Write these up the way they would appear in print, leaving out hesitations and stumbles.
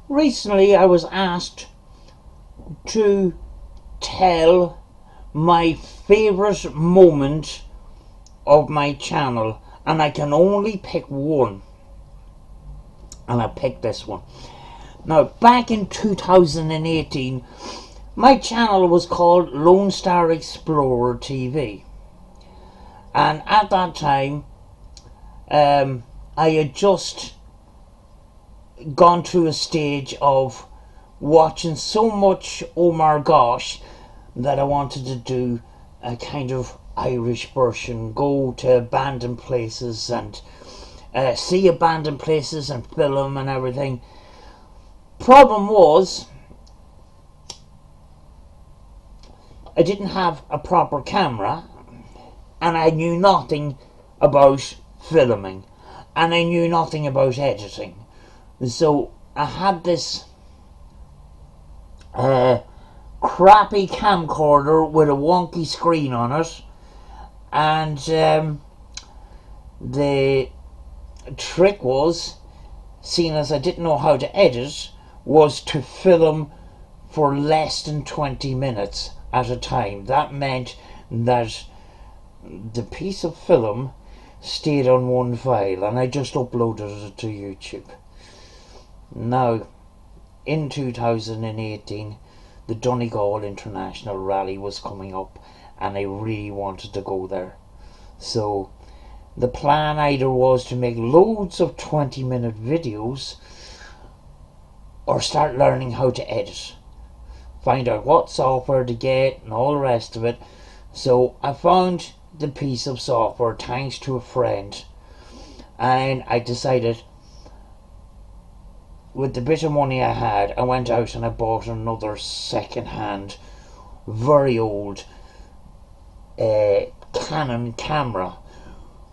recently I was asked to tell my favorite moment of my channel, and I can only pick one, and I picked this one. Now, back in 2018, my channel was called Lone Star Explorer TV, and at that time I had just gone through a stage of watching so much oh my gosh that I wanted to do a kind of Irish version, go to abandoned places and see abandoned places and film and everything. Problem was, I didn't have a proper camera, and I knew nothing about filming, and I knew nothing about editing. So I had this crappy camcorder with a wonky screen on it, and the trick was, seeing as I didn't know how to edit, was to film for less than 20 minutes at a time. That meant that the piece of film stayed on one file, and I just uploaded it to YouTube. Now, in 2018, the Donegal International Rally was coming up, and I really wanted to go there. So the plan either was to make loads of 20-minute videos or start learning how to edit, find out what software to get and all the rest of it. So I found the piece of software thanks to a friend, and I decided, with the bit of money I had, I went out and I bought another second-hand, very old Canon camera,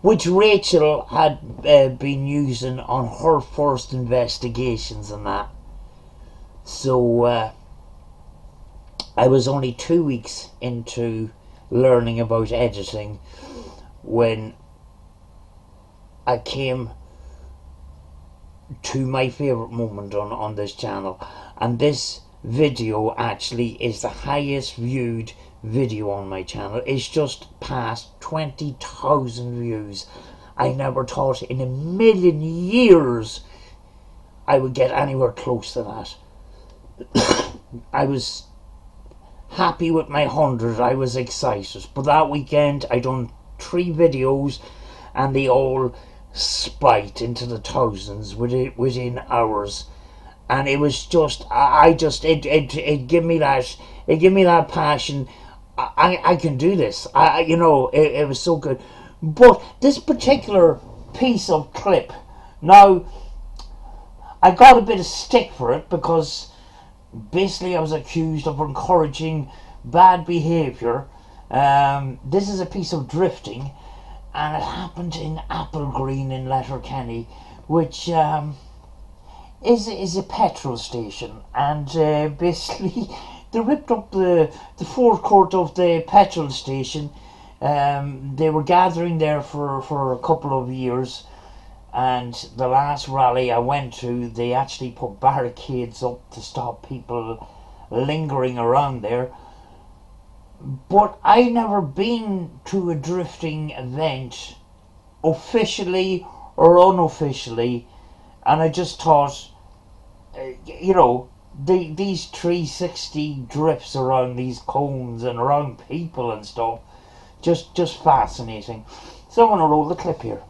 which Rachel had been using on her first investigations and that. So I was only 2 weeks into learning about editing when I came to my favourite moment on this channel, and this video actually is the highest viewed video on my channel. It's just past 20,000 views. I never thought in a million years I would get anywhere close to that. I was happy with my 100. I was excited, but that weekend I done 3 videos and they all spiked into the thousands within hours, and it was just it gave me that passion. I can do this. It was so good. But this particular piece of clip, now I got a bit of stick for it because basically I was accused of encouraging bad behaviour. This is a piece of drifting, and it happened in Applegreen in Letterkenny, which is a petrol station, and basically they ripped up the forecourt of the petrol station. They were gathering there for a couple of years, and the last rally I went to, they actually put barricades up to stop people lingering around there. But I never been to a drifting event, officially or unofficially, and I just thought, these 360 drifts around these cones and around people and stuff, just fascinating. So I'm going to roll the clip here.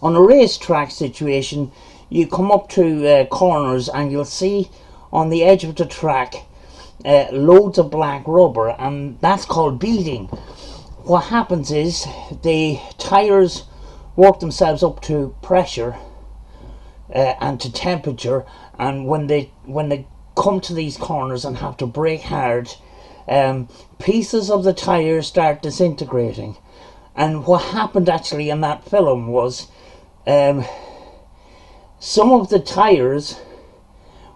On a racetrack situation, you come up to corners and you'll see on the edge of the track loads of black rubber, and that's called beading. What happens is the tires work themselves up to pressure and to temperature, and when they come to these corners and have to brake hard, pieces of the tire start disintegrating. And what happened actually in that film was some of the tires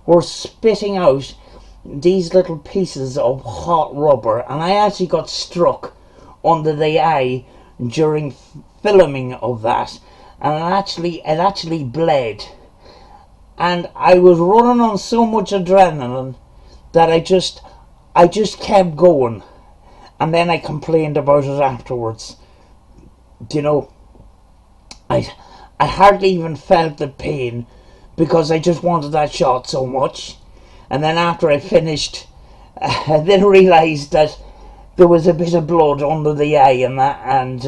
were spitting out these little pieces of hot rubber, and I actually got struck under the eye during filming of that, and it actually bled. And I was running on so much adrenaline that I just kept going, and then I complained about it afterwards. You know, I hardly even felt the pain because I just wanted that shot so much. And then after I finished, I then realised that there was a bit of blood under the eye and that, and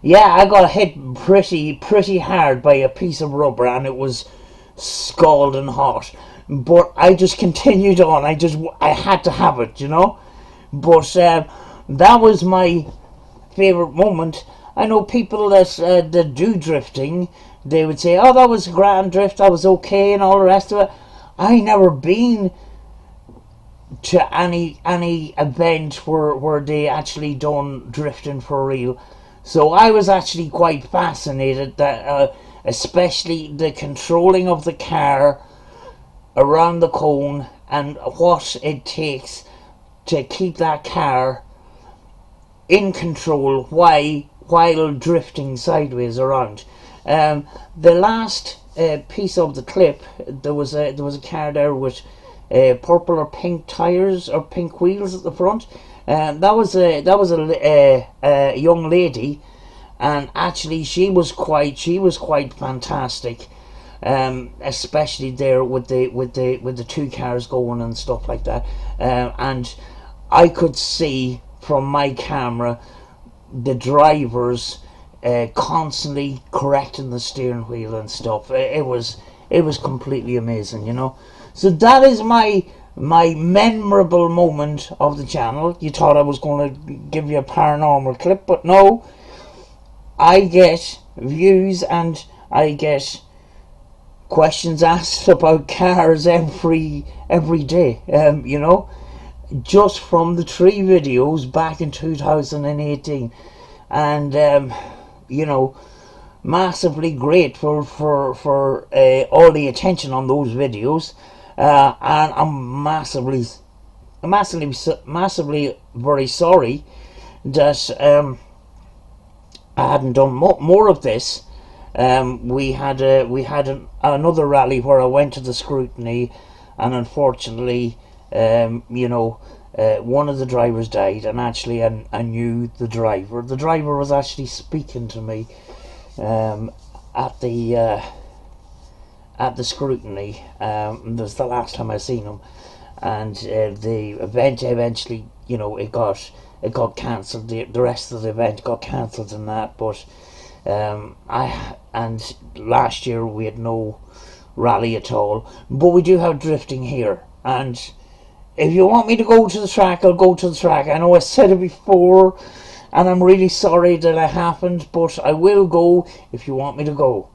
yeah, I got hit pretty hard by a piece of rubber, and it was scalding hot. But I just continued on. I had to have it, you know. But that was my favourite moment. I know people that do drifting, they would say, oh, that was a grand drift, that was okay, and all the rest of it. I never been to any event where they actually done drifting for real. So I was actually quite fascinated that especially the controlling of the car around the cone and what it takes to keep that car in control while drifting sideways around. The last piece of the clip, there was a car there with purple or pink tires or pink wheels at the front. That was a young lady, and actually she was quite fantastic. Especially there with the two cars going and stuff like that. And I could see from my camera the drivers constantly correcting the steering wheel and stuff. It was completely amazing, you know. So that is my memorable moment of the channel. You thought I was going to give you a paranormal clip, but no. I get views and I get questions asked about cars every day, you know, just from the 3 videos back in 2018, and you know, massively grateful for all the attention on those videos, and I'm massively very sorry that I hadn't done more of this. We had another rally where I went to the scrutiny, and unfortunately, you know, one of the drivers died, and actually I knew the driver. The driver was actually speaking to me at the scrutiny. That's the last time I seen him, and the event eventually, you know, it got cancelled. The rest of the event got cancelled and that, but and last year we had no rally at all, but we do have drifting here, and if you want me to go to the track, I'll go to the track. I know I said it before, and I'm really sorry that I haven't, but I will go if you want me to go.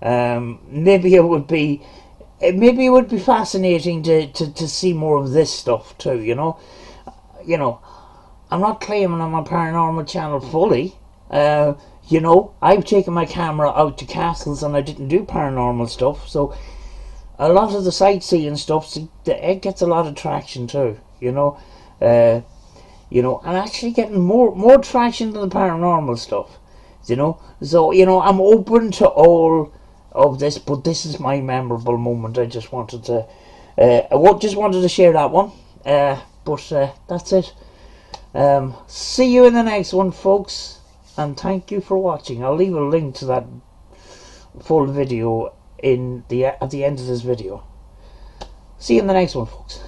Maybe it would be fascinating to see more of this stuff too, you know. I'm not claiming I'm a paranormal channel fully. You know, I've taken my camera out to castles and I didn't do paranormal stuff, so a lot of the sightseeing stuff, it gets a lot of traction too, you know. You know, and actually getting more traction than the paranormal stuff, you know. So, you know, I'm open to all of this, but this is my memorable moment. I just wanted to share that one. But that's it. See you in the next one, folks, and thank you for watching. I'll leave a link to that full video at the end of this video. See you in the next one, folks.